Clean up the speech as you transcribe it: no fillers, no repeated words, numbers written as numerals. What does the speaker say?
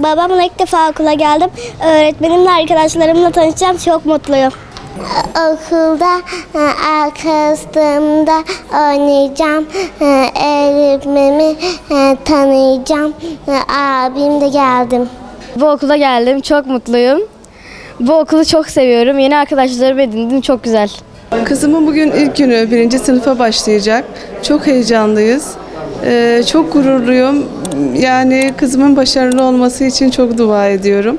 Babamla ilk defa okula geldim. Öğretmenimle, arkadaşlarımla tanışacağım. Çok mutluyum. Okulda arkadaşlarımda oynayacağım. Öğretmenimi tanıyacağım. Abim de geldim. Bu okula geldim. Çok mutluyum. Bu okulu çok seviyorum. Yeni arkadaşlarımı edindim. Çok güzel. Kızımın bugün ilk günü 1. sınıfa başlayacak. Çok heyecanlıyız. Çok gururluyum. Yani kızımın başarılı olması için çok dua ediyorum.